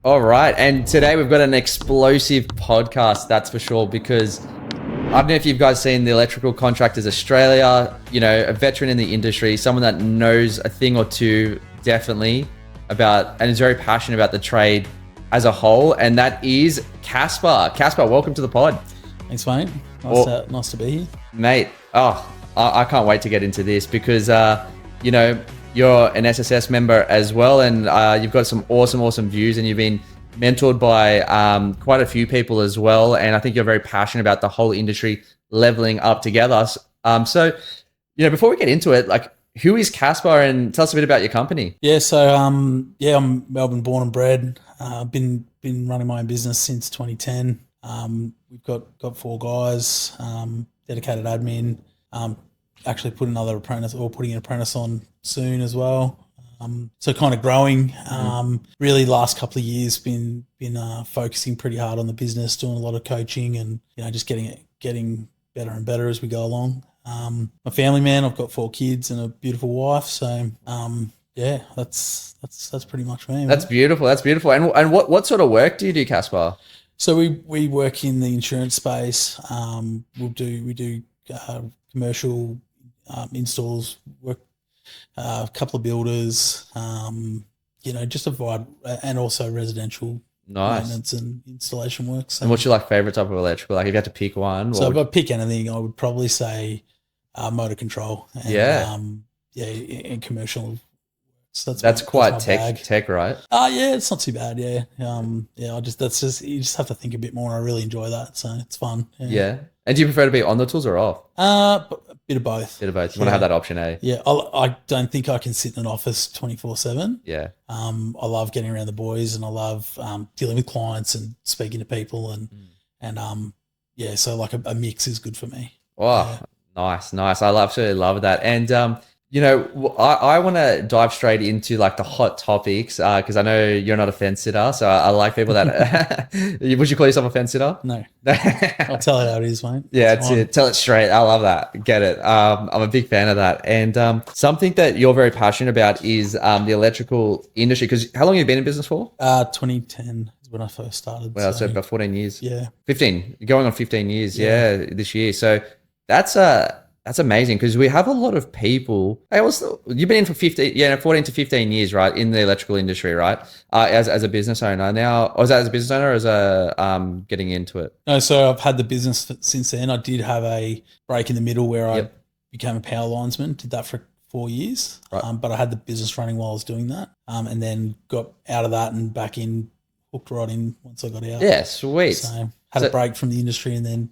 All right, and today we've got an explosive podcast, that's for sure, because I don't know if you've guys seen the Electrical Contractors Australia, a veteran in the industry, someone that knows a thing or two definitely about and is very passionate about the trade as a whole, and that is Caspar. Caspar, welcome to the pod. Thanks, mate. Nice to be here. Mate, I can't wait to get into this because, you're an SSS member as well, and you've got some awesome views, and you've been mentored by quite a few people as well, and I think you're very passionate about the whole industry leveling up together. So, before we get into it, like, who is Caspar, and tell us a bit about your company? Yeah, so I'm Melbourne born and bred. Been running my own business since 2010. We've got four guys, dedicated admin. Actually putting an apprentice on soon as well. So kind of growing. Really last couple of years been focusing pretty hard on the business, doing a lot of coaching and just getting better and better as we go along. I'm a family man. I've got 4 kids and a beautiful wife. So yeah, that's pretty much me. That's beautiful. That's beautiful. And what sort of work do you do, Caspar? So we work in the insurance space. We do commercial installs, work a couple of builders, just a wide, and also residential maintenance and installation work. So, and what's your favorite type of electrical? Like, if you had to pick one, so if I pick anything, I would probably say motor control. And, and commercial. So that's quite tech, right? Yeah, it's not too bad. Yeah, you just have to think a bit more. I really enjoy that, so it's fun. Yeah. And do you prefer to be on the tools or off? A bit of both. You want to have that option, eh? Yeah, I don't think I can sit in an office 24/7. Yeah. I love getting around the boys, and I love dealing with clients and speaking to people, so like a mix is good for me. Oh, yeah. Nice. I absolutely love that. And I want to dive straight into the hot topics because I know you're not a fence sitter, so I like people that. Would you call yourself a fence sitter? No. I'll tell you how it is, mate. Yeah, tell it straight. I love that. Get it. I'm a big fan of that. And something that you're very passionate about is the electrical industry. Because how long have you been in business for? 2010 is when I first started. Well, so about 14 years. Yeah. 15. You're going on 15 years. Yeah, this year. So that's amazing because we have a lot of people. You've been in for 14 to 15 years, right, in the electrical industry, right? As a business owner now, or is that as a business owner or as a getting into it? No, so I've had the business since then. I did have a break in the middle where I became a power linesman. Did that for 4 years, right. But I had the business running while I was doing that, and then got out of that and back in, hooked right in once I got out. Yeah, sweet. So had a break from the industry and then.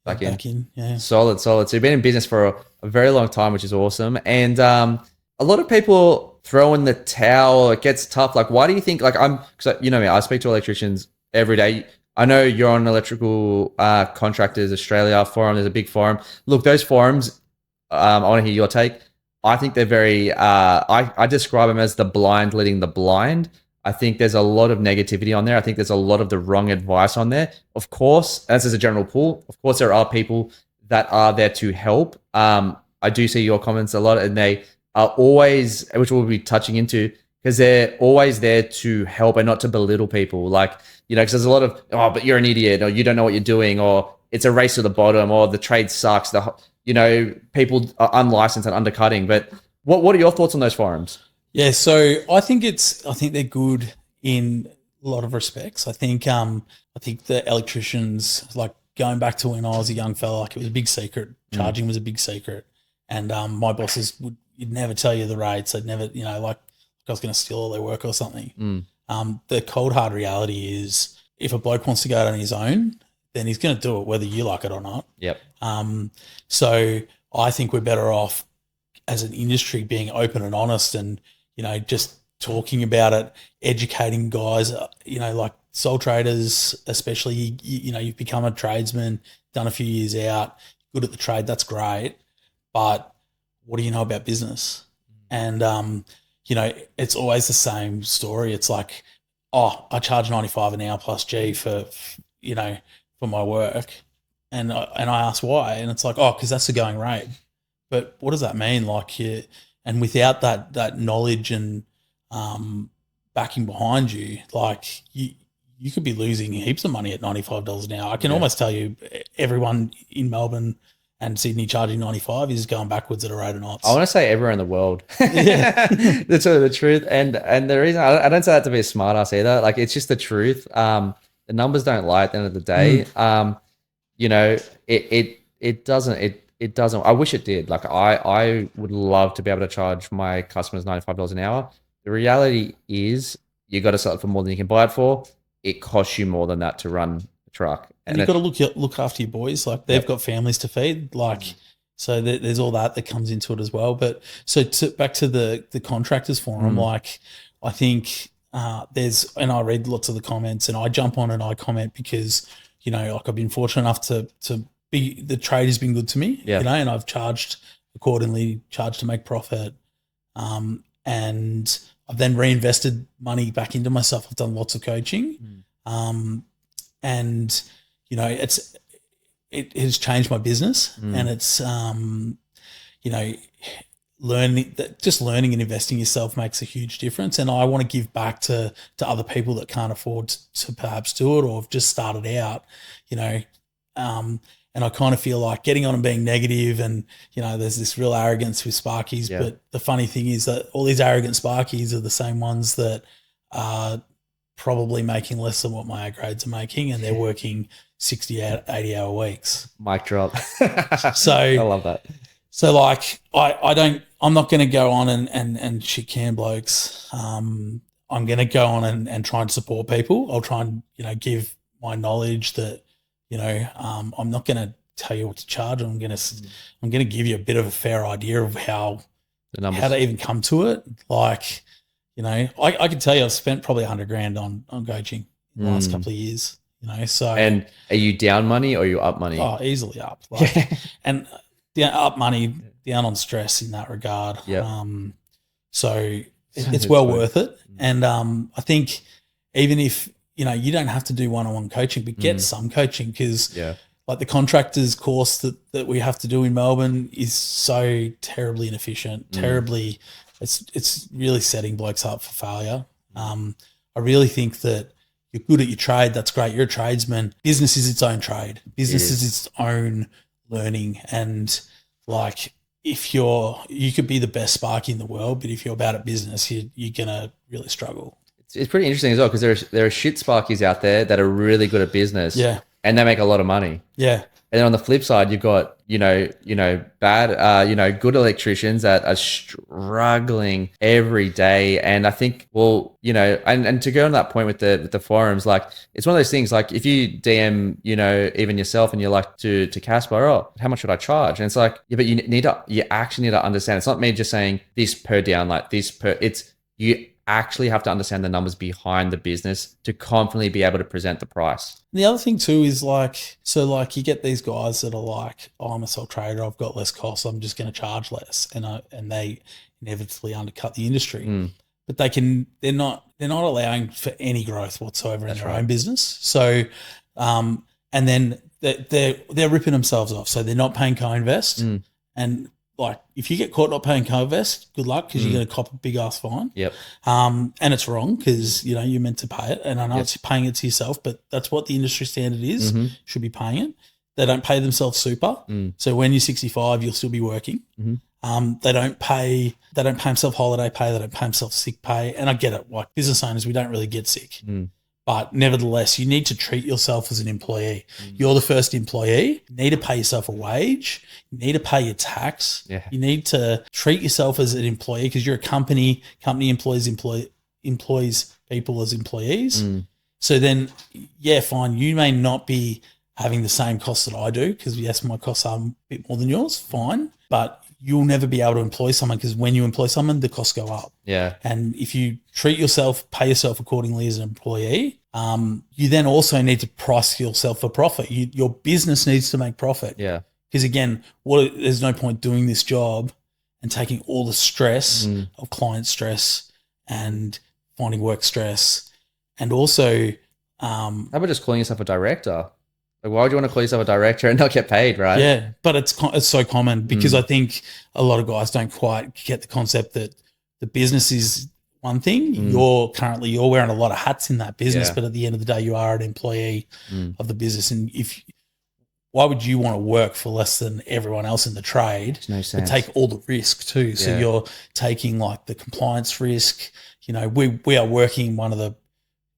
Back in. Yeah. Solid. So you've been in business for a very long time, which is awesome. And a lot of people throw in the towel. It gets tough. Like, why do you think? Because me, I speak to electricians every day. I know you're on Electrical Contractors Australia forum. There's a big forum. Look, those forums. I want to hear your take. I think they're very. I describe them as the blind leading the blind. I think there's a lot of negativity on there. I think there's a lot of the wrong advice on there. Of course, as a general pool, of course, there are people that are there to help. I do see your comments a lot, and they are always, which we'll be touching into, because they're always there to help and not to belittle people. Because there's a lot of, but you're an idiot, or you don't know what you're doing, or it's a race to the bottom, or the trade sucks. People are unlicensed and undercutting. But what are your thoughts on those forums? Yeah, so I think they're good in a lot of respects. I think the electricians, going back to when I was a young fella, it was a big secret. Charging was a big secret, and my bosses you'd never tell you the rates. They'd never, like I was going to steal all their work or something. The cold hard reality is, if a bloke wants to go out on his own, then he's going to do it whether you like it or not. Yep. So I think we're better off as an industry being open and honest and just talking about it, educating guys, like sole traders, especially, you've become a tradesman, done a few years out, good at the trade, that's great. But what do you know about business? And, it's always the same story. It's like, I charge 95 an hour plus G for my work. And I ask why, and it's like, because that's the going rate. But what does that mean? And without that knowledge and backing behind you, like you could be losing heaps of money at $95 an hour. I can almost tell you everyone in Melbourne and Sydney charging 95 is going backwards at a rate of knots. I want to say everywhere in the world. That's sort of the truth. And the reason I don't say that to be a smart ass either. Like, it's just the truth. The numbers don't lie at the end of the day. You know, it doesn't. I wish it did. Like, I would love to be able to charge my customers $95 an hour. The reality is you got to sell it for more than you can buy it for. It costs you more than that to run a truck. And you've got to look after your boys. Like, they've got families to feed. Like, so there's all that comes into it as well. But so back to the contractors forum, like, I think there's, and I read lots of the comments and I jump on and I comment because, you know, like, I've been fortunate enough to be, the trade has been good to me, you know, and I've charged accordingly, charged to make profit. And I've then reinvested money back into myself. I've done lots of coaching. And, you know, it has changed my business and it's, you know, learning and investing yourself makes a huge difference. And I want to give back to other people that can't afford to perhaps do it or have just started out, you know, and I kind of feel like getting on and being negative and, you know, there's this real arrogance with Sparkies. But the funny thing is that all these arrogant Sparkies are the same ones that are probably making less than what my A grades are making and they're working 60, 80-hour weeks. Mic drop. So I love that. So, like, I'm not going to go on and shit can blokes. I'm going to go on and try and support people. I'll try and, you know, give my knowledge that, you know, I'm not going to tell you what to charge. I'm going to give you a bit of a fair idea of how to even come to it. Like, you know, I can tell you I've spent probably $100,000 on coaching in the last couple of years, you know, so. And are you down money or are you up money? Oh, easily up. Like, and up money, down on stress in that regard. So it's well worth it. And I think even if, you know, you don't have to do one-on-one coaching, but get some coaching because like the contractors course that we have to do in Melbourne is so terribly inefficient, terribly, it's really setting blokes up for failure. I really think that you're good at your trade. That's great. You're a tradesman. Business is its own trade. Business is its own learning. And like, if you could be the best Sparky in the world, but if you're bad at business, you're going to really struggle. It's pretty interesting as well because there are shit Sparkies out there that are really good at business. And they make a lot of money. And then on the flip side, you've got, you know, bad, you know, good electricians that are struggling every day. And I think, well, you know, and to go on that point with the forums, like, it's one of those things, like, if you DM, you know, even yourself and you're like to Caspar, oh, how much should I charge? And it's like, yeah, but you actually need to understand. It's not me just saying this per downlight, you actually have to understand the numbers behind the business to confidently be able to present the price. The other thing too is like, so like you get these guys that are like, oh, I'm a sole trader, I've got less costs, I'm just going to charge less, and they inevitably undercut the industry. But they're not allowing for any growth whatsoever in their own business. So, and then they're ripping themselves off. So they're not paying co-invest, and like, if you get caught not paying co-invest, good luck because you're going to cop a big ass fine. And it's wrong because, you know, you're meant to pay it. And I know it's paying it to yourself, but that's what the industry standard is. Should be paying it. They don't pay themselves super. So when you're 65, you'll still be working. They don't pay themselves holiday pay. They don't pay themselves sick pay. And I get it. Like, business owners, we don't really get sick. But nevertheless, you need to treat yourself as an employee. You're the first employee. You need to pay yourself a wage. You need to pay your tax. You need to treat yourself as an employee because you're a company. Company employs people as employees. So then, yeah, fine. You may not be having the same costs that I do because, yes, my costs are a bit more than yours. Fine. But you'll never be able to employ someone because when you employ someone, the costs go up. And if you treat yourself, pay yourself accordingly as an employee, you then also need to price yourself for profit. Your business needs to make profit. Because again, there's no point doing this job and taking all the stress of client stress and finding work stress. And also, how about just calling yourself a director? Like, why would you want to call yourself a director and not get paid, right? Yeah, but it's so common because I think a lot of guys don't quite get the concept that the business is one thing. You're wearing a lot of hats in that business, Yeah. but at the end of the day, you are an employee of the business. And why would you want to work for less than everyone else in the trade? Makes no sense. But take all the risk too. So Yeah. you're taking like the compliance risk. You know, we are working one of the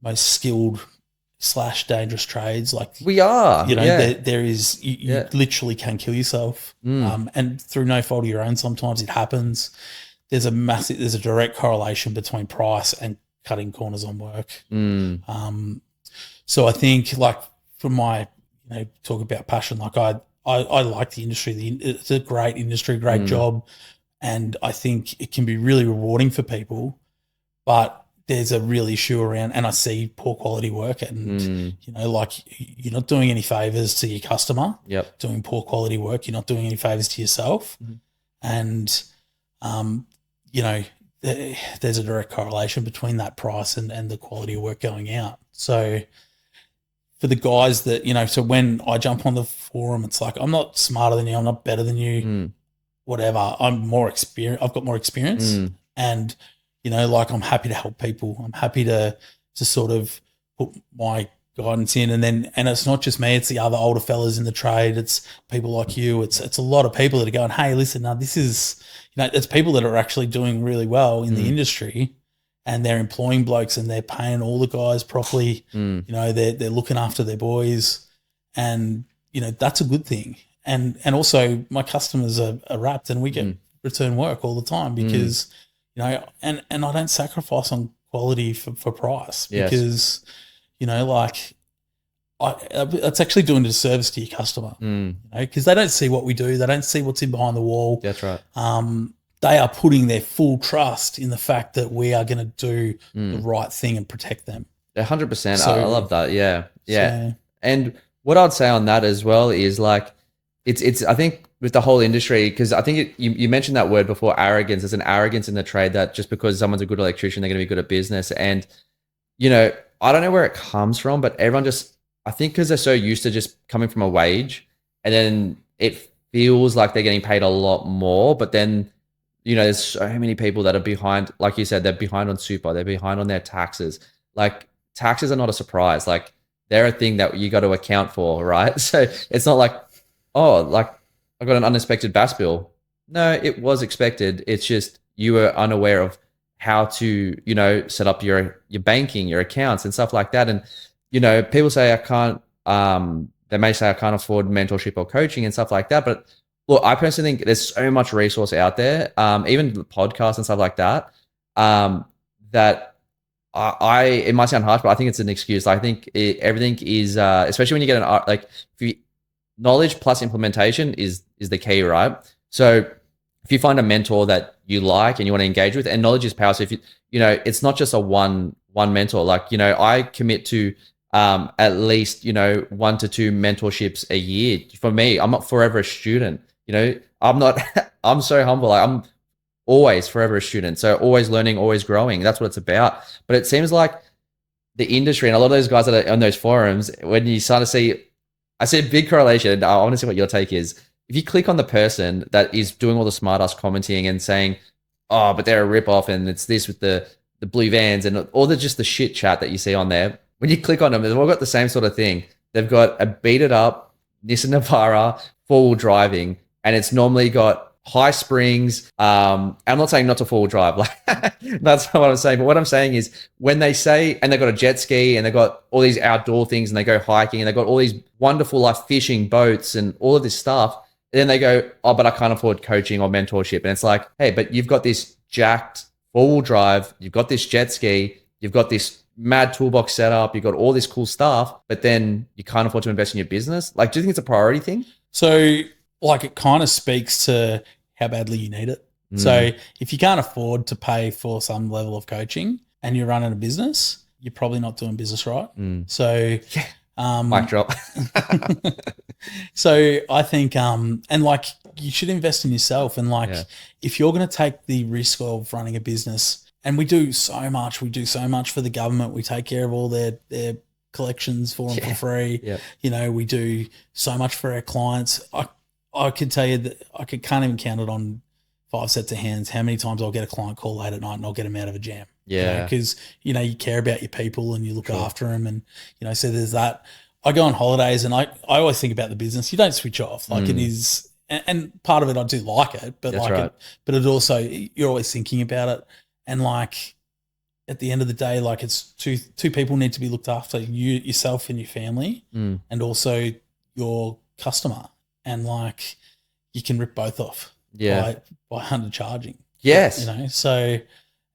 most skilled / dangerous trades. Like We are. you know, yeah. there is you Yeah. literally can kill yourself, and through no fault of your own. Sometimes it happens. There's a direct correlation between price and cutting corners on work. So I think, like, from my, talk about passion, like I like the industry. It's a great industry, great job, and I think it can be really rewarding for people. But there's a real issue around, and I see poor quality work, and like, you're not doing any favors to your customer. Yep. Doing poor quality work, you're not doing any favors to yourself, and there's a direct correlation between that price and the quality of work going out. So for the guys that, so when I jump on the forum, it's like, I'm not smarter than you, I'm not better than you, whatever. I'm more experienced. I've got more experience, and like, I'm happy to help people. I'm happy to sort of put my guidance in, and it's not just me, it's the other older fellas in the trade, it's people like you, it's a lot of people that are going, hey, listen, now this is, it's people that are actually doing really well in the industry, and they're employing blokes and they're paying all the guys properly. They're looking after their boys, and that's a good thing. And also my customers are wrapped, and we get return work all the time because and I don't sacrifice on quality for price, because like, it's actually doing a disservice to your customer, because they don't see what we do. They don't see what's in behind the wall. That's right. They are putting their full trust in the fact that we are going to do the right thing and protect them. 100%. So- I love that. Yeah. Yeah. So- And what I'd say on that as well is, like, it's I think with the whole industry, because I think you mentioned that word before, arrogance. There's an arrogance in the trade that just because someone's a good electrician, they're going to be good at business. And, I don't know where it comes from, but everyone just, I think because they're so used to just coming from a wage, and then it feels like they're getting paid a lot more. But then, there's so many people that are behind, like you said, they're behind on super, they're behind on their taxes. Like, taxes are not a surprise. Like, they're a thing that you got to account for, right? So it's not like, oh, like, I got an unexpected BAS bill. No, it was expected. It's just you were unaware of how to, set up your banking, your accounts and stuff like that. And, people say I can't, they may say I can't afford mentorship or coaching and stuff like that. But look, I personally think there's so much resource out there, even podcasts and stuff like that, that it might sound harsh, but I think it's an excuse. I think everything is, especially when you get knowledge plus implementation is the key, right? So if you find a mentor that you like and you want to engage with, and knowledge is power. So if it's not just a one mentor. Like, I commit to at least 1 to 2 mentorships a year. For me, I'm not forever a student. I'm not. I'm so humble. I'm always forever a student. So always learning, always growing. That's what it's about. But it seems like the industry and a lot of those guys that are on those forums, when you start to see, I see a big correlation. I want to see what your take is. If you click on the person that is doing all the smart ass commenting and saying, oh, but they're a ripoff and it's this with the blue vans and all just the shit chat that you see on there, when you click on them, they've all got the same sort of thing. They've got a beat-it up Nissan Navara, 4-wheel driving, and it's normally got high springs. I'm not saying not to 4-wheel drive. Like, that's not what I'm saying. But what I'm saying is when they say, and they've got a jet ski and they've got all these outdoor things and they go hiking and they've got all these wonderful like fishing boats and all of this stuff. And then they go, oh, but I can't afford coaching or mentorship. And it's like, hey, but you've got this jacked 4-wheel drive. You've got this jet ski. You've got this mad toolbox setup. You've got all this cool stuff, but then you can't afford to invest in your business. Like, do you think it's a priority thing? So, like, it kind of speaks to how badly you need it. So if you can't afford to pay for some level of coaching and you're running a business, you're probably not doing business right. So, Mic drop. So I think, and like, you should invest in yourself. And like, if you're going to take the risk of running a business, and we do so much for the government. We take care of all their collections for them for free. We do so much for our clients. I could tell you that can't even count it on 5 sets of hands how many times I'll get a client call late at night and I'll get them out of a jam. Yeah. Because, you care about your people and you look after them. And, so there's that. I go on holidays and I always think about the business. You don't switch off. Like it is, and part of it, I do like it, but That's right. but it also, you're always thinking about it. And like, at the end of the day, like it's two people need to be looked after, yourself and your family, and also your customer. And like, you can rip both off by undercharging. Yes. So,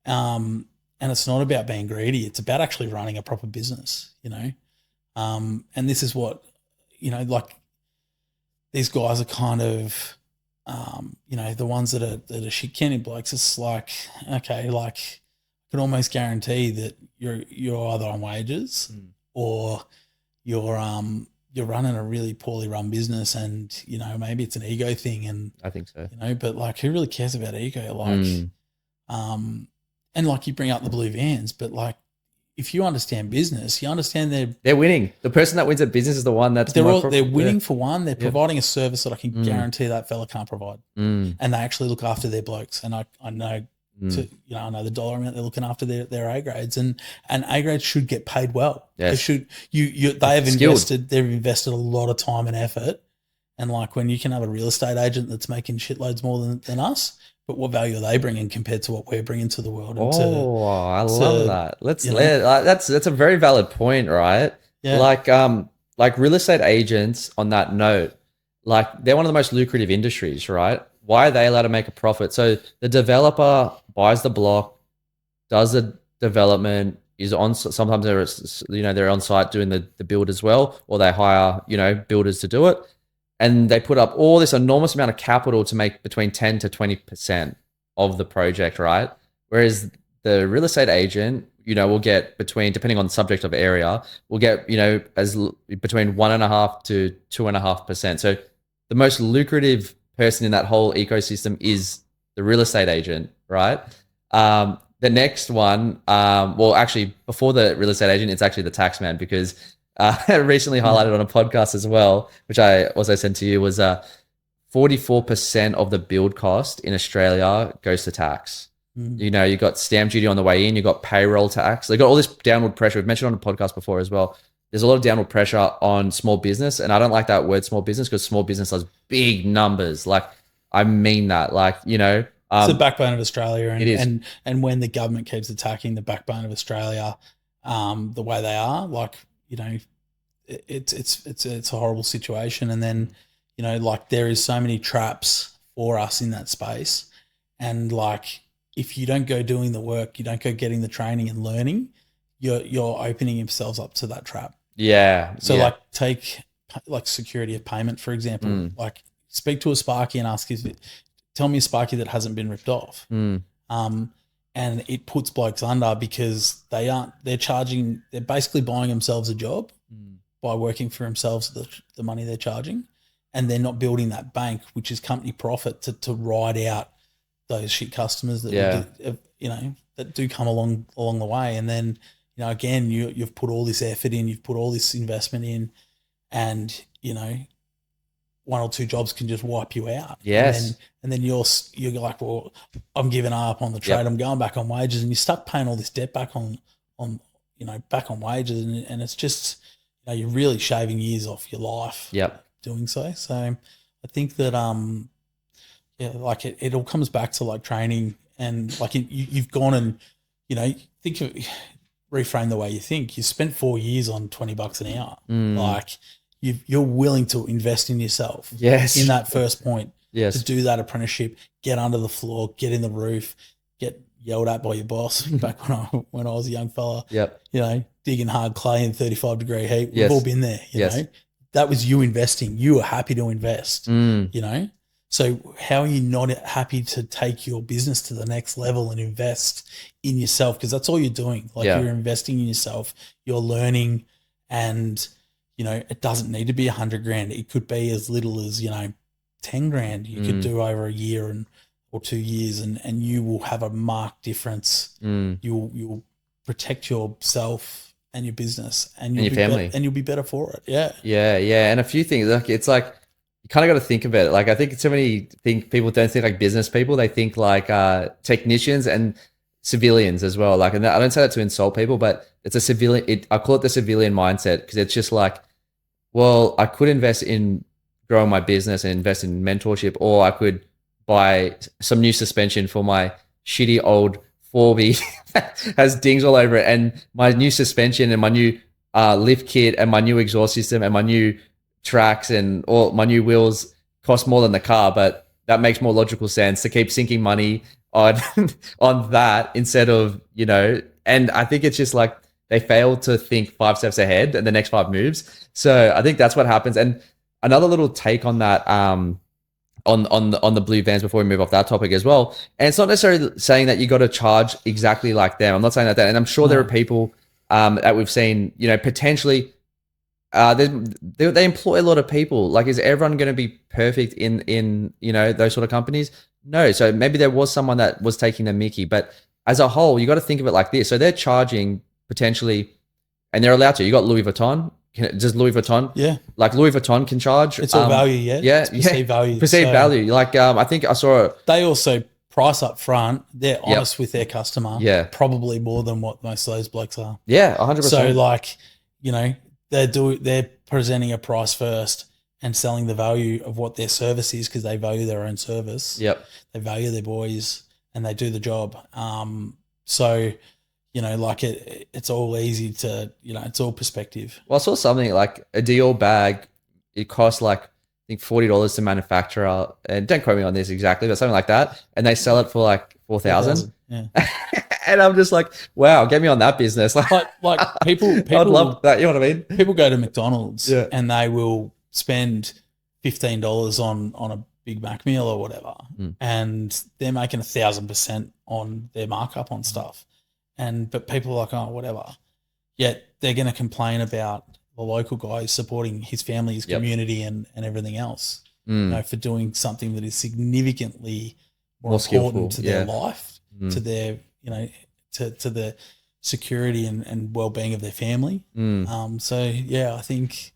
and it's not about being greedy. It's about actually running a proper business, and this is what, like these guys are kind of, the ones that are shit candy blokes. It's like, okay, like I can almost guarantee that you're either on wages or you're running a really poorly run business, and maybe it's an ego thing, and I think so. But like, who really cares about ego? Like, and like you bring up the blue vans, but like if you understand business, you understand they're winning. The person that wins at business is the one that's they're winning for one. They're providing a service that I can guarantee that fella can't provide, and they actually look after their blokes. And I know. I know the dollar amount they're looking after their A grades, and A grades should get paid well. Yes. They should. They've invested a lot of time and effort, and like when you can have a real estate agent that's making shitloads more than us, but what value are they bringing compared to what we're bringing to the world? I love that. That's a very valid point, right? Yeah. Like real estate agents. On that note, like they're one of the most lucrative industries, right? Why are they allowed to make a profit? So the developer buys the block, does the development, is on. Sometimes they're on site doing the build as well, or they hire builders to do it, and they put up all this enormous amount of capital to make between 10 to 20% of the project, right? Whereas the real estate agent, will get depending on the subject of area, will get between 1.5 to 2.5%. So the most lucrative person in that whole ecosystem is the real estate agent, right? The next one, actually before the real estate agent, it's actually the tax man, because recently highlighted on a podcast as well, which I also sent to you, was 44% of the build cost in Australia goes to tax. You got stamp duty on the way in, you got payroll tax. They got all this downward pressure. We've mentioned on the podcast before as well. There's a lot of downward pressure on small business, and I don't like that word small business, because small business does big numbers. Like, I mean that. Like, it's the backbone of Australia, and it is. And when the government keeps attacking the backbone of Australia, the way they are, like, it's a horrible situation. And then, like there is so many traps for us in that space, and like if you don't go doing the work, you don't go getting the training and learning, you're opening yourselves up to that trap. Yeah. So like take like security of payment, for example. Like speak to a Sparky and ask, tell me a Sparky that hasn't been ripped off. And it puts blokes under, because they're basically buying themselves a job by working for themselves the money they're charging, and they're not building that bank, which is company profit, to ride out those shit customers that that do come along the way. And then again, you've put all this effort in, you've put all this investment in, and one or two jobs can just wipe you out. Yes. And then you're like, well, I'm giving up on the trade. I'm going back on wages, and you start paying all this debt back on back on wages, and it's just you're really shaving years off your life. Doing so. So I think that like it all comes back to like training, and like you've gone and think of, reframe the way you think. You spent 4 years on $20 an hour. Like you're willing to invest in yourself. Yes. In that first point. Yes. To do that apprenticeship, get under the floor, get in the roof, get yelled at by your boss back when I was a young fella. Digging hard clay in 35-degree heat. We've all been there, you know. That was you investing. You were happy to invest, So how are you not happy to take your business to the next level and invest in yourself? Because that's all you're doing. Like you're investing in yourself. You're learning, and it doesn't need to be $100,000. It could be as little as $10,000. You could do over a year or 2 years, and you will have a marked difference. You'll protect yourself and your business and your family, and you'll be better for it. Yeah. And a few things, like it's like you kind of got to think about it. Like I think so many people don't think like business people. They think like technicians, and civilians as well. Like, and I don't say that to insult people, but it's a civilian. I call it the civilian mindset because it's just like, well, I could invest in growing my business and invest in mentorship, or I could buy some new suspension for my shitty old 4B that has dings all over it, and my new suspension and my new lift kit and my new exhaust system and my new tracks and all my new wheels cost more than the car, but that makes more logical sense to keep sinking money on on that instead of, you know. And I think it's just like they fail to think 5 steps ahead and the next 5 moves. So I think that's what happens. And another little take on that, on the blue vans before we move off that topic as well. And it's not necessarily saying that you got to charge exactly like them. I'm not saying that. And I'm sure there are people that we've seen, you know, potentially they employ a lot of people. Like, is everyone going to be perfect in you know, those sort of companies? No. So maybe there was someone that was taking the mickey, but as a whole, you got to think of it like this. So they're charging potentially, and they're allowed to. You got Louis Vuitton. Does Louis Vuitton? Yeah. Like Louis Vuitton can charge. It's all value, yeah. Yeah. It's perceived value. Perceived value. Like, I think I saw they also price up front. They're honest with their customer. Yeah. Probably more than what most of those blokes are. Yeah, 100%. So like, you know, they're presenting a price first and selling the value of what their service is because they value their own service. Yep. They value their boys and they do the job. So, you know, like it's all easy to, you know, it's all perspective. Well, I saw something like a Dior bag. It costs like, I think $40 to manufacture, and don't quote me on this exactly, but something like that. And they sell it for like 4,000. Yeah. And I'm just like, wow, get me on that business. Like people I'd love that. You know what I mean? People go to McDonald's Yeah. and they will spend $15 on a Big Mac meal or whatever, and they're making 1,000% on their markup on stuff. But people are like, oh, whatever. Yet they're going to complain about the local guy who's supporting his family, his community, and everything else. You know, for doing something that is significantly more important to their life, to their, you know, to the security and well-being of their family. So yeah, I think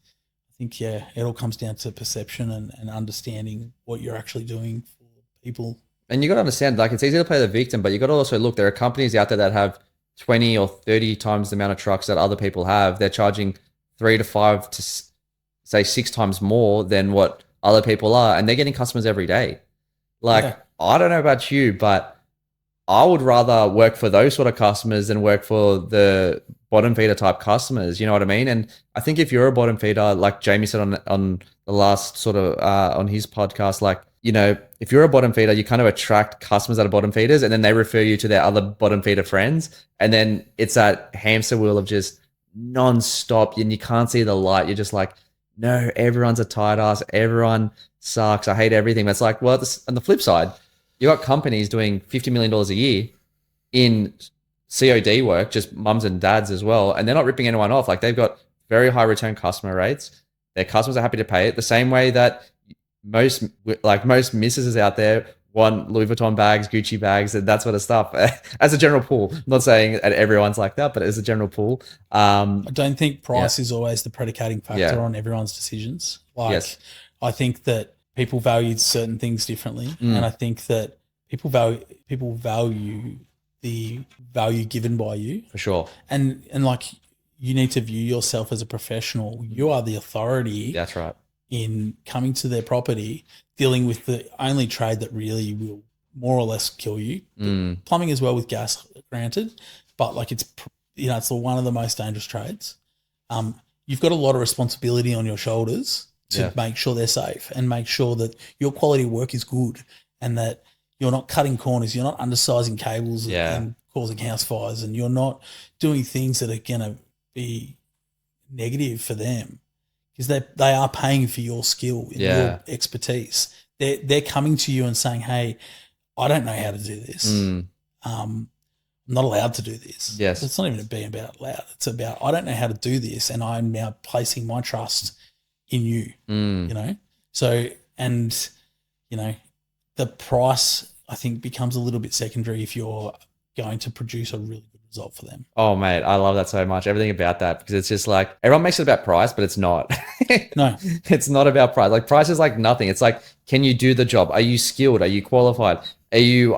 yeah, it all comes down to perception and understanding what you're actually doing for people. And you got to understand, like, it's easy to play the victim, but you got to also look, there are companies out there that have 20 or 30 times the amount of trucks that other people have. They're charging 3 to 5 to say 6 times more than what other people are, and they're getting customers every day. Like, I don't know about you, but I would rather work for those sort of customers than work for the bottom feeder type customers. You know what I mean? And I think if you're a bottom feeder, like Jamie said on the last sort of on his podcast, like, you know, if you're a bottom feeder, you kind of attract customers that are bottom feeders, and then they refer you to their other bottom feeder friends. And then it's that hamster wheel of just non-stop, and you can't see the light. You're just like, no, everyone's a tight ass. Everyone sucks. I hate everything. But it's like, well, on the flip side, you got companies doing $50 million a year in COD work, just mums and dads as well. And they're not ripping anyone off. Like, they've got very high return customer rates. Their customers are happy to pay it the same way that most missuses out there want Louis Vuitton bags, Gucci bags, and that sort of stuff. As a general pool, I'm not saying that everyone's like that, but as a general pool. I don't think price is always the predicating factor on everyone's decisions. Like, I think that people value certain things differently, and I think that people value the value given by you, for sure. And like, you need to view yourself as a professional. You are the authority. That's right. In coming to their property, dealing with the only trade that really will more or less kill you. Plumbing as well, with gas, granted, but like, it's, you know, it's one of the most dangerous trades. You've got a lot of responsibility on your shoulders to make sure they're safe and make sure that your quality of work is good, and that you're not cutting corners, you're not undersizing cables and causing house fires, and you're not doing things that are going to be negative for them. Because they are paying for your skill and your expertise. They're coming to you and saying, hey, I don't know how to do this. I'm not allowed to do this. Yes. It's not even being about loud. It's about, I don't know how to do this, and I'm now placing my trust in you, you know? So, and, you know, the price, I think, becomes a little bit secondary if you're going to produce a really good result for them. Oh, mate, I love that so much. Everything about that, because it's just like, everyone makes it about price, but it's not. No, it's not about price. Like, price is like nothing. It's like, can you do the job? Are you skilled? Are you qualified? Are you,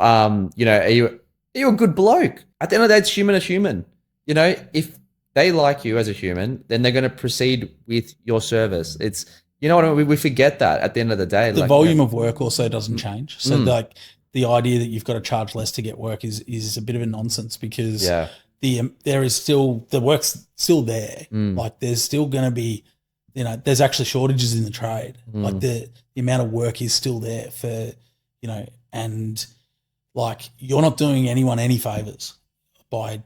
you know, are you You're a good bloke. At the end of the day, it's human to human. You know, if they like you as a human, then they're going to proceed with your service. It's, you know what I mean? We forget that at the end of the day. The like, volume of work also doesn't change. So Mm. like the idea that you've got to charge less to get work is a bit of a nonsense, because Yeah. there is still, the work's still there. Like there's still going to be, you know, there's actually shortages in the trade. Like the amount of work is still there for, you know, and like you're not doing anyone any favors by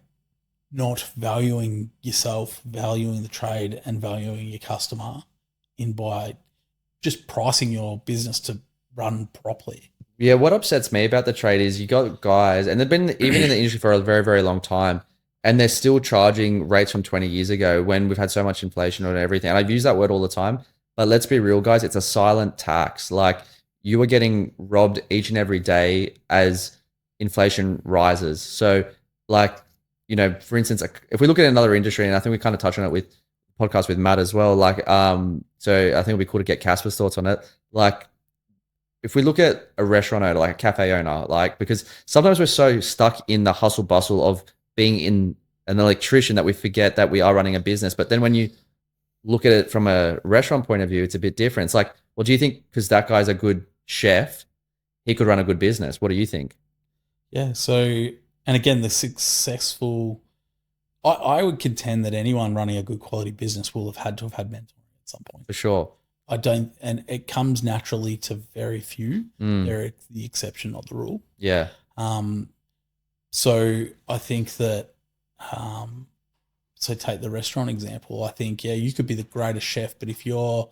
not valuing yourself, valuing the trade, and valuing your customer by just pricing your business to run properly. Yeah, what upsets me about the trade is you got guys, and they've been even in the industry for a very, very long time, and they're still charging rates from 20 years ago when we've had so much inflation on everything. And I've used that word all the time, but let's be real, guys. It's a silent tax. Like you are getting robbed each and every day as inflation rises. So like, you know, for instance, if we look at another industry, and I think we kind of touched on it with podcast with Matt as well, like, so I think it'd be cool to get Caspar's thoughts on it. Like, if we look at a restaurant owner, like a cafe owner, like, because sometimes we're so stuck in the hustle bustle of being in an electrician that we forget that we are running a business. But then when you look at it from a restaurant point of view, it's a bit different. It's like, well, do you think because that guy's a good chef, he could run a good business? What do you think? Yeah. So, and again, the successful, I would contend that anyone running a good quality business will have had to have had mentoring at some point. For sure. I don't, and it comes naturally to very few. They're the exception, not the rule. Yeah. So I think that, so take the restaurant example. I think, yeah, you could be the greatest chef, but if you're,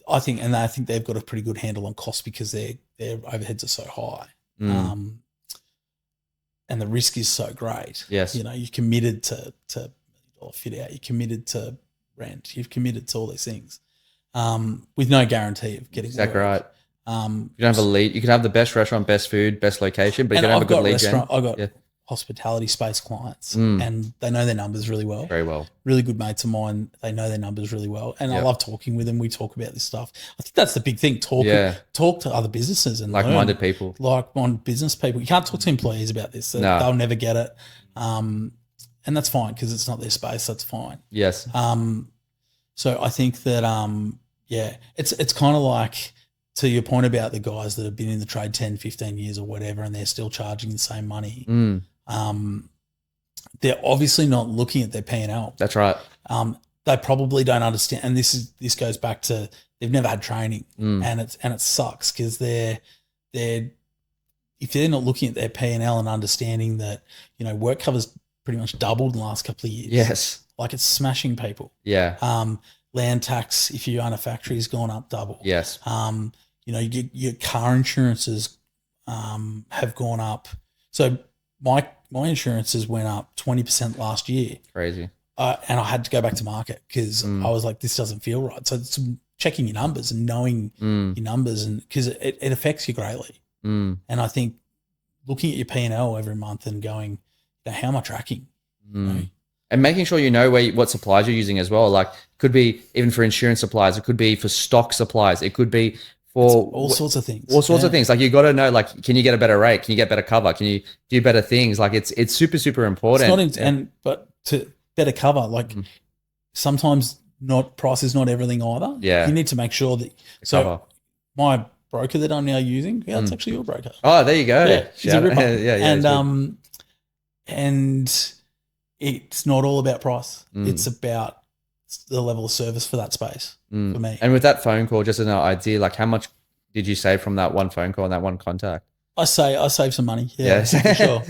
I think they've got a pretty good handle on costs because their overheads are so high. And the risk is so great. Yes. You know, you're committed to fit out, you're committed to rent, you've committed to all these things. With no guarantee of getting exactly work. right. You don't have a lead. You can have the best restaurant, best food, best location, but you don't have a good lead gen. I've got hospitality space clients, and they know their numbers really well. Very well. Really good mates of mine. They know their numbers really well, and I love talking with them. We talk about this stuff. I think that's the big thing. Talk to other businesses and like-minded people. Like-minded business people. You can't talk to employees about this. They'll never get it, and that's fine because it's not their space. That's fine. Yes. So I think that it's kind of like, to your point about the guys that have been in the trade 10, 15 years or whatever, and they're still charging the same money. They're obviously not looking at their P&L. That's right. They probably don't understand. And this goes back to, they've never had training, and it sucks because if they're not looking at their P&L and understanding that, you know, work cover's pretty much doubled in the last couple of years. Yes. Like it's smashing people. Yeah. Land tax, if you own a factory, has gone up double. Yes. You know, your car insurances have gone up. So my insurances went up 20% last year. Crazy. And I had to go back to market because I was like, this doesn't feel right. So it's checking your numbers and knowing your numbers, and because it affects you greatly. And I think looking at your P&L every month and going, how am I tracking? You know? And making sure you know what supplies you're using as well. Like, could be even for insurance supplies. It could be for stock supplies. It could be for all sorts of things. All sorts of things. Like, you got to know, like, can you get a better rate? Can you get better cover? Can you do better things? Like, it's super, super important. It's not but to better cover, like sometimes price is not everything either. Yeah. You need to make sure that. Cover. My broker that I'm now using, it's actually your broker. Oh, there you go. Yeah, he's a ripper. Yeah. And it's not all about price. It's about the level of service for that space for me. And with that phone call, just an idea, like how much did you save from that one phone call and that one contact? I saved some money. Yeah, for sure.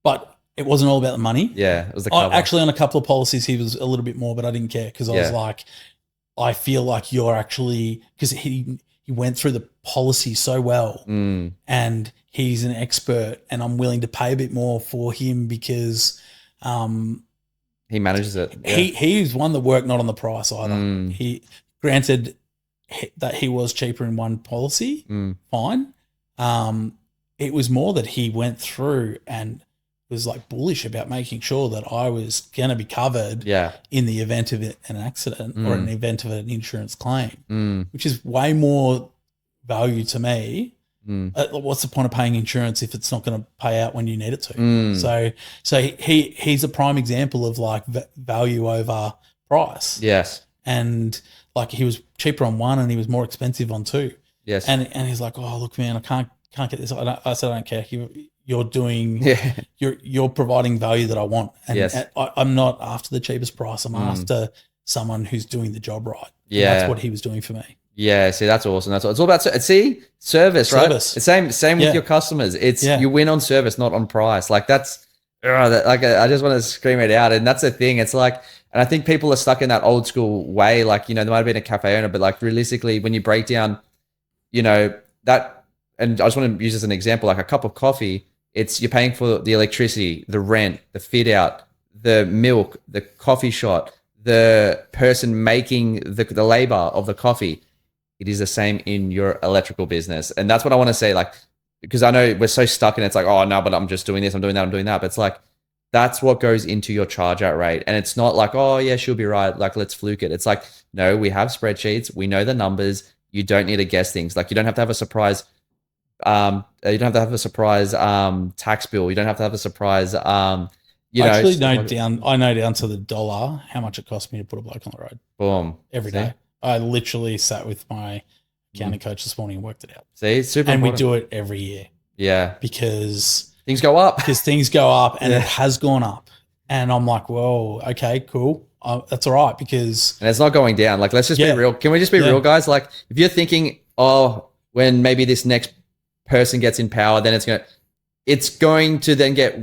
But it wasn't all about the money. Yeah, it was the cover. Actually, on a couple of policies, he was a little bit more, but I didn't care because I was like, I feel like you're actually, because he went through the policy so well and he's an expert, and I'm willing to pay a bit more for him because he manages it. Yeah. He's one that worked not on the price either. He granted that he was cheaper in one policy, fine. It was more that he went through and was like bullish about making sure that I was going to be covered in the event of an accident or an event of an insurance claim, which is way more value to me What's the point of paying insurance if it's not going to pay out when you need it to? Mm. So he's a prime example of like value over price. Yes. And like he was cheaper on one and he was more expensive on two. Yes. And he's like, oh, look, man, I can't get this. I said, I don't care. You're doing, you're providing value that I want. And I'm not after the cheapest price. I'm after someone who's doing the job right. Yeah. And that's what he was doing for me. Yeah, see, that's awesome. That's all. It's all about service, right? It's same with your customers. It's you win on service, not on price. Like that's like I just want to scream it out. And that's the thing. It's like, and I think people are stuck in that old school way. Like, you know, there might have been a cafe owner, but like realistically, when you break down, you know, that, and I just want to use as an example, like a cup of coffee, you're paying for the electricity, the rent, the fit out, the milk, the coffee shot, the person making the labor of the coffee. It is the same in your electrical business. And that's what I want to say, like, because I know we're so stuck in it's like, oh, no, but I'm just doing this, I'm doing that, I'm doing that. But it's like, that's what goes into your charge out rate. And it's not like, oh, yeah, she'll be right. Like, let's fluke it. It's like, no, we have spreadsheets. We know the numbers. You don't need to guess things. Like, you don't have to have a surprise. You don't have to have a surprise tax bill. You don't have to have a surprise. I know down to the dollar how much it cost me to put a bloke on the road. Boom. Every day. I literally sat with my accounting coach this morning and worked it out. See, super and important. we do it every year. Yeah. Because things go up. And it has gone up. And I'm like, well, okay, cool. That's all right because... And it's not going down. Like, let's just be real. Can we just be real, guys? Like, if you're thinking, oh, when maybe this next person gets in power, then it's going to then get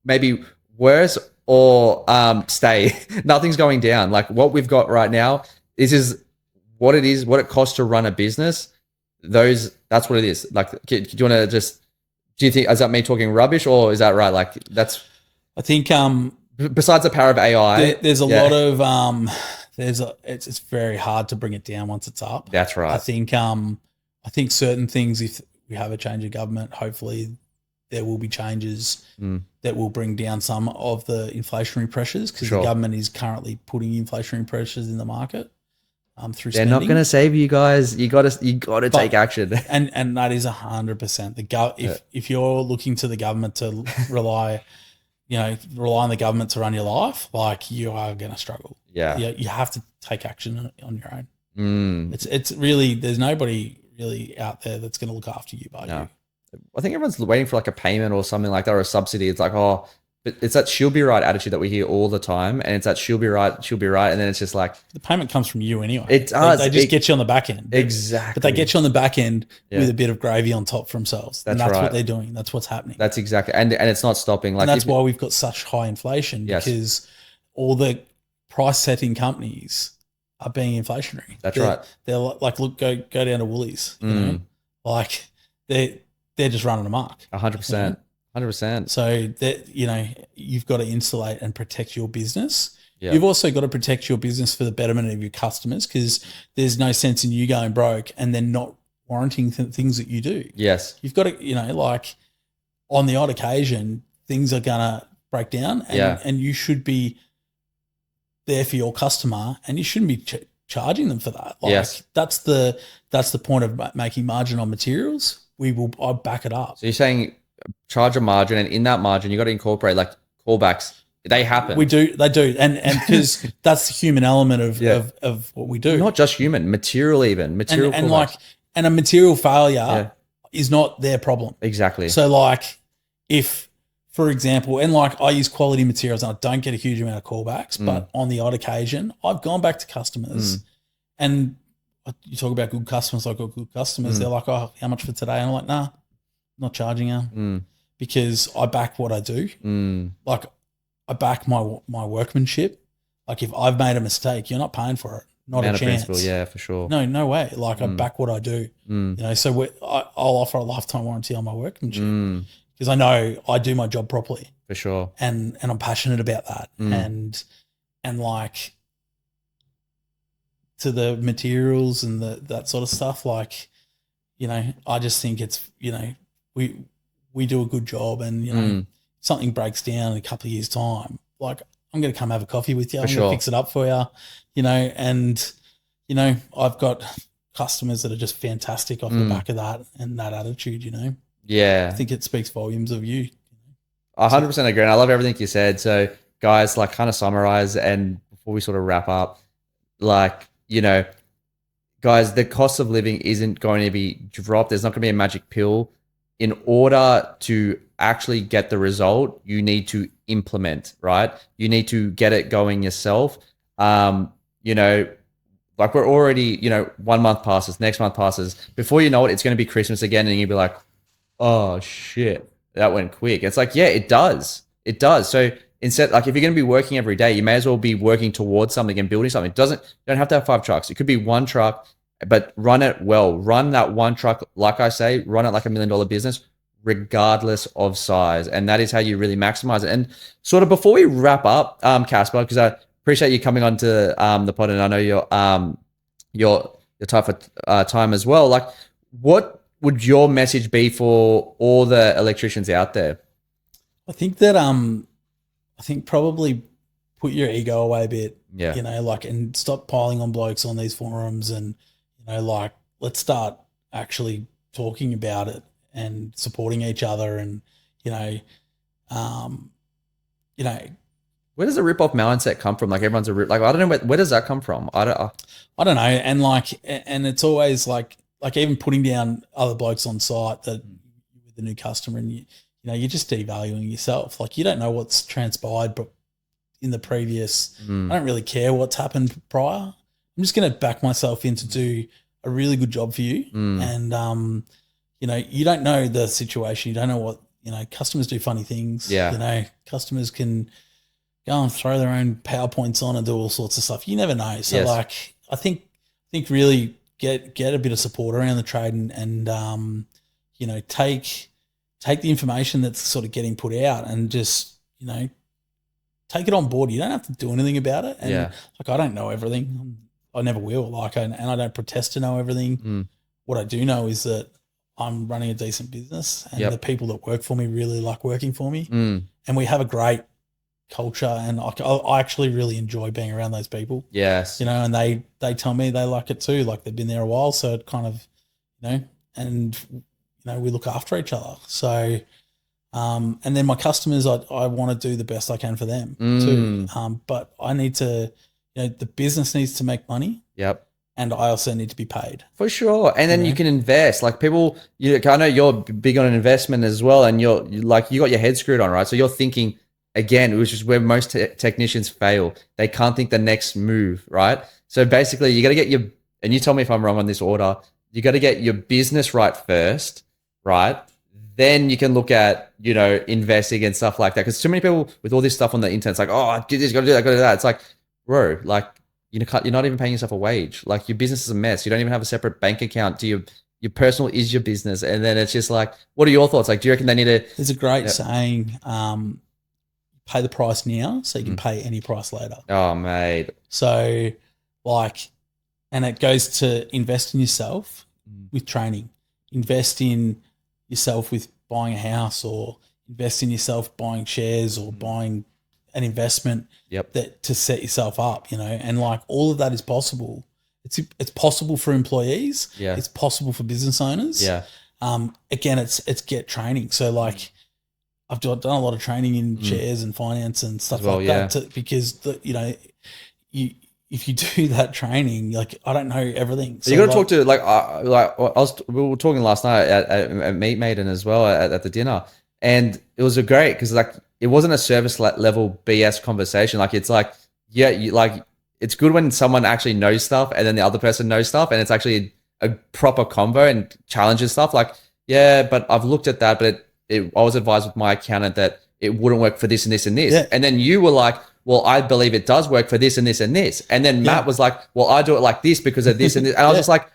maybe worse or stay. Nothing's going down. Like, what we've got right now, this is what it is, what it costs to run a business. That's what it is. Like, do you want to do you think, is that me talking rubbish or is that right? Like, I think, besides the power of AI, there's a lot of, it's very hard to bring it down once it's up. That's right. I think certain things, if we have a change of government, hopefully there will be changes that will bring down some of the inflationary pressures because the government is currently putting inflationary pressures in the market. Through They're spending. not going to save you guys. You got to take action. And that is 100%. If you're looking to the government to rely on the government to run your life, like you are going to struggle. Yeah. You have to take action on your own. It's really, there's nobody really out there that's going to look after you but you. I think everyone's waiting for like a payment or something like that or a subsidy. It's like, oh, but it's that she'll be right attitude that we hear all the time. And it's that she'll be right. And then it's just like. The payment comes from you anyway. It does. They just get you on the back end. Exactly. But they get you on the back end with a bit of gravy on top for themselves. That's what they're doing. That's what's happening. That's exactly. And it's not stopping. Like, and that's why we've got such high inflation because all the price setting companies are being inflationary. They're like, look, go down to Woolies. You know? Like they're just running amok. 100%. 100%. So that, you've got to insulate and protect your business. Yeah. You've also got to protect your business for the betterment of your customers because there's no sense in you going broke and then not warranting things that you do. Yes. You've got to, like on the odd occasion, things are going to break down and you should be there for your customer and you shouldn't be charging them for that. Like that's the point of making margin on materials. I'll back it up. So you're saying charge a margin, and in that margin, you got to incorporate like callbacks. They happen. They do, and because that's the human element of what we do. Not just human, material even material, and a material failure is not their problem. Exactly. So like, if for example, and like I use quality materials, and I don't get a huge amount of callbacks, but on the odd occasion, I've gone back to customers, and you talk about good customers. I've got good customers. They're like, oh, how much for today? And I'm like, nah. Not charging her because I back what I do. Like I back my workmanship. Like if I've made a mistake, you're not paying for it. Not a chance. Principle, yeah, for sure. No way. Like I back what I do. So I'll offer a lifetime warranty on my workmanship because I know I do my job properly. For sure. And I'm passionate about that. And like to the materials and that sort of stuff, like, I just think it's, we do a good job and, something breaks down in a couple of years' time, like I'm going to come have a coffee with you. I'm going to fix it up for you, and, I've got customers that are just fantastic off the back of that and that attitude, you know. Yeah. I think it speaks volumes of you. 100% agree. And I love everything you said. So guys, like kind of summarize, and before we sort of wrap up, like, you know, guys, the cost of living isn't going to be dropped. There's not going to be a magic pill. In order to actually get the result, you need to implement, right? You need to get it going yourself. You know, like we're already, you know, 1 month passes, next month passes. Before you know it, it's going to be Christmas again, and you'll be like, oh shit, that went quick. It's like, yeah, it does. It does. So instead, like if you're going to be working every day, you may as well be working towards something and building something. You don't have to have 5 trucks. It could be 1 truck, but run it well. Run that 1 truck, like I say, run it like $1 million business, regardless of size. And that is how you really maximize it. And sort of before we wrap up, Caspar, because I appreciate you coming on to the pod, and I know you're tight for time as well. Like, what would your message be for all the electricians out there? I think that I think probably put your ego away a bit. Yeah. You know, like, and stop piling on blokes on these forums, and, you know, like, let's start actually talking about it and supporting each other. And, you know, where does the rip-off mindset come from? Like, everyone's a rip. Like, I don't know where does that come from. I don't know. And like, and it's always like even putting down other blokes on site that with the new customer, and you know, you're just devaluing yourself. Like, you don't know what's transpired, but in the previous, I don't really care what's happened prior. I'm just going to back myself in to do a really good job for you. And, you know, you don't know the situation. You don't know what, you know, customers do funny things. Yeah. You know, customers can go and throw their own PowerPoints on and do all sorts of stuff. You never know. So Yes. like, I think really get a bit of support around the trade, and you know, take the information that's sort of getting put out, and just, you know, take it on board. You don't have to do anything about it. And like, I don't know everything. I never will. Like, and I don't pretend to know everything. What I do know is that I'm running a decent business, and the people that work for me really like working for me, and we have a great culture, and I actually really enjoy being around those people. Yes. You know, and they tell me they like it too. Like, they've been there a while, so it kind of, you know, and, you know, we look after each other. So, and then my customers, I want to do the best I can for them too. But I need to, you know, the business needs to make money. Yep. And I also need to be paid. For sure. And then you can invest. Like, people, I know you're big on investment as well, and you got your head screwed on, right? So you're thinking, again, which is where most technicians fail. They can't think the next move, right? So basically, you got to get and you tell me if I'm wrong on this order, you got to get your business right first, right? Then you can look at, you know, investing and stuff like that. Because too many people with all this stuff on the internet, it's like, oh, do this, got to do that, got to do that. It's like, bro, like, you're not even paying yourself a wage. Like, your business is a mess. You don't even have a separate bank account. Your personal is your business. And then it's just like, what are your thoughts? Like, do you reckon they need to? There's a great saying, pay the price now so you can pay any price later. Oh, mate. So, like, and it goes to invest in yourself with training, invest in yourself with buying a house, or invest in yourself buying shares, or buying an investment that to set yourself up, you know, and like, all of that is possible. It's possible for employees. Yeah. It's possible for business owners. Yeah. Again, it's get training. So like, I've done a lot of training in shares and finance and stuff like that, because you know, if you do that training, like, I don't know everything. So you got to talk to we were talking last night at Meat Maiden as well at the dinner, and it was great because, like, it wasn't a service level BS conversation. Like, it's like, it's good when someone actually knows stuff and then the other person knows stuff, and it's actually a proper convo and challenges stuff. Like, yeah, but I've looked at that, but I was advised with my accountant that it wouldn't work for this and this and this. Yeah. And then you were like, well, I believe it does work for this and this and this. And then Matt was like, well, I do it like this because of this and this. And I was just like,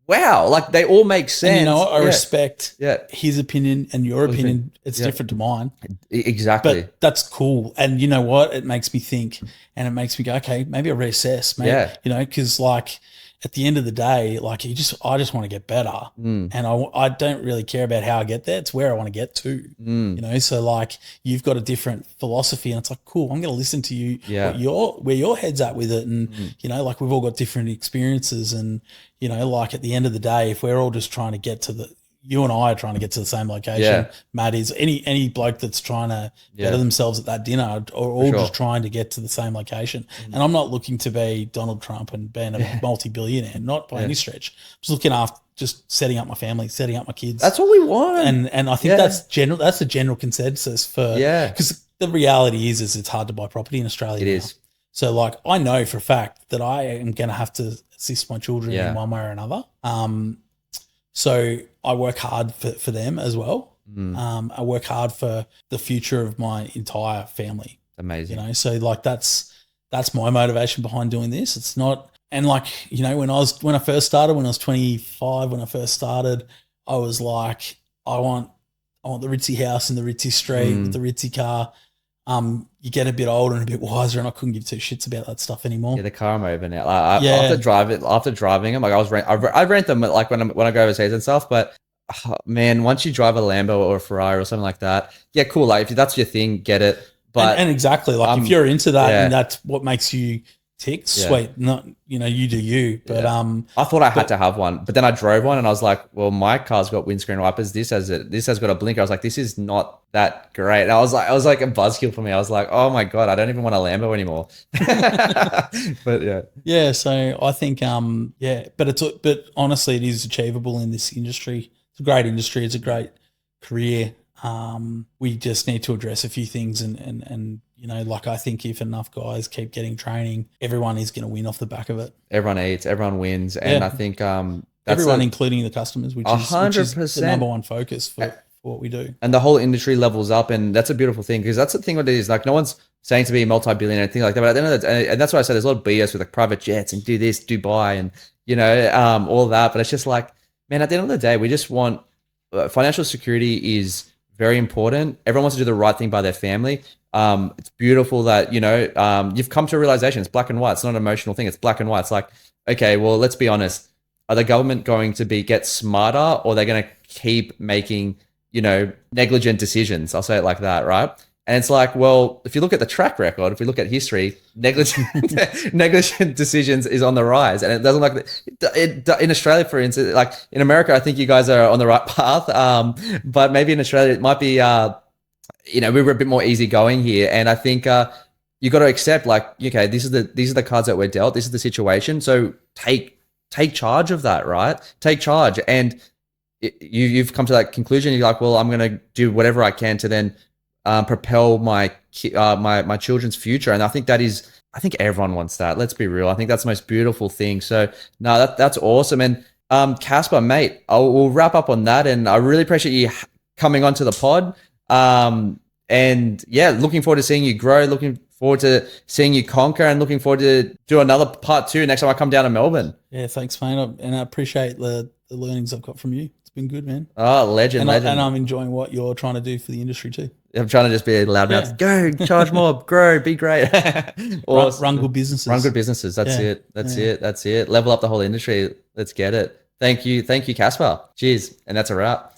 wow, like, they all make sense. And, you know, I respect his opinion and your opinion. It's different to mine. Exactly. But that's cool. And you know what? It makes me think, and it makes me go, okay, maybe I'll reassess. Maybe, you know, because, like, at the end of the day, like I just want to get better, and I don't really care about how I get there. It's where I want to get to, you know. So like you've got a different philosophy, and it's like cool. I'm going to listen to you, where your head's at with it, and you know, like we've all got different experiences, and you know, like at the end of the day, if we're all just trying to get to you and I are trying to get to the same location. Yeah. Matt is any bloke that's trying to better themselves at that dinner are all just trying to get to the same location. And I'm not looking to be Donald Trump and being a multi-billionaire, not by any stretch. I'm just looking after just setting up my family, setting up my kids. That's what we want. And I think that's the general consensus for because the reality is it's hard to buy property in Australia. It is. So like I know for a fact that I am going to have to assist my children in one way or another. So I work hard for them as well. I work hard for the future of my entire family. Amazing. You know, so like that's my motivation behind doing this. It's not, and like, you know, when I first started, when I was 25, when I first started, I was like, I want the ritzy house in the ritzy street with the ritzy car. You get a bit older and a bit wiser, and I couldn't give two shits about that stuff anymore. Yeah, the car I'm over now. After driving them, like I rent them like when I go overseas and stuff. But man, once you drive a Lambo or a Ferrari or something like that, yeah, cool. Like if that's your thing, get it. But and exactly, like if you're into that and that's what makes you tick, sweet. Not, you know, you do you. But I thought I had to have one, but then I drove one and I was like, well, my car's got windscreen wipers. This has got a blinker. I was like, this is not that great. And I was like a buzzkill for me. I was like, oh my God, I don't even want a Lambo anymore. But yeah. So I think but honestly, it is achievable in this industry. It's a great industry. It's a great career. We just need to address a few things and you know, like I think if enough guys keep getting training, everyone is going to win off the back of it. Everyone eats, everyone wins. And I think that's everyone, including the customers, which is 100% the number one focus for what we do. And the whole industry levels up, and that's a beautiful thing, because that's the thing what it is. Like no one's saying to be multi-billionaire and things like that, but at the end of the day, and that's why I said there's a lot of BS with like private jets and do this, Dubai, and you know, all that. But it's just like, man, at the end of the day, we just want financial security is very important. Everyone wants to do the right thing by their family. It's beautiful that, you know, you've come to a realization. It's black and white. It's not an emotional thing. It's black and white. It's like, okay, well, let's be honest. Are the government going to get smarter, or are they going to keep making, you know, negligent decisions? I'll say it like that, right? And it's like, well, if you look at the track record, if we look at history, negligent decisions is on the rise. And it doesn't like in Australia, for instance, like in America, I think you guys are on the right path. But maybe in Australia, it might be, you know, we were a bit more easygoing here. And I think you got to accept, like, okay, these are the cards that we're dealt. This is the situation. So take charge of that, right? Take charge. And you've come to that conclusion. You're like, well, I'm going to do whatever I can to then propel my children's future. And I think everyone wants that. Let's be real. I think that's the most beautiful thing. So no, that's awesome. And Caspar, mate, we'll wrap up on that. And I really appreciate you coming onto the pod. And yeah, looking forward to seeing you grow, looking forward to seeing you conquer, and looking forward to do another part 2 next time I come down to Melbourne. Yeah, thanks, mate. And I appreciate the learnings I've got from you. It's been good, man. Oh, legend. And I'm enjoying what you're trying to do for the industry too. I'm trying to just be a loud mouth. Go, charge more, grow, be great. Awesome. Run good businesses. Run good businesses. That's it. Level up the whole industry. Let's get it. Thank you, Caspar. Cheers. And that's a wrap.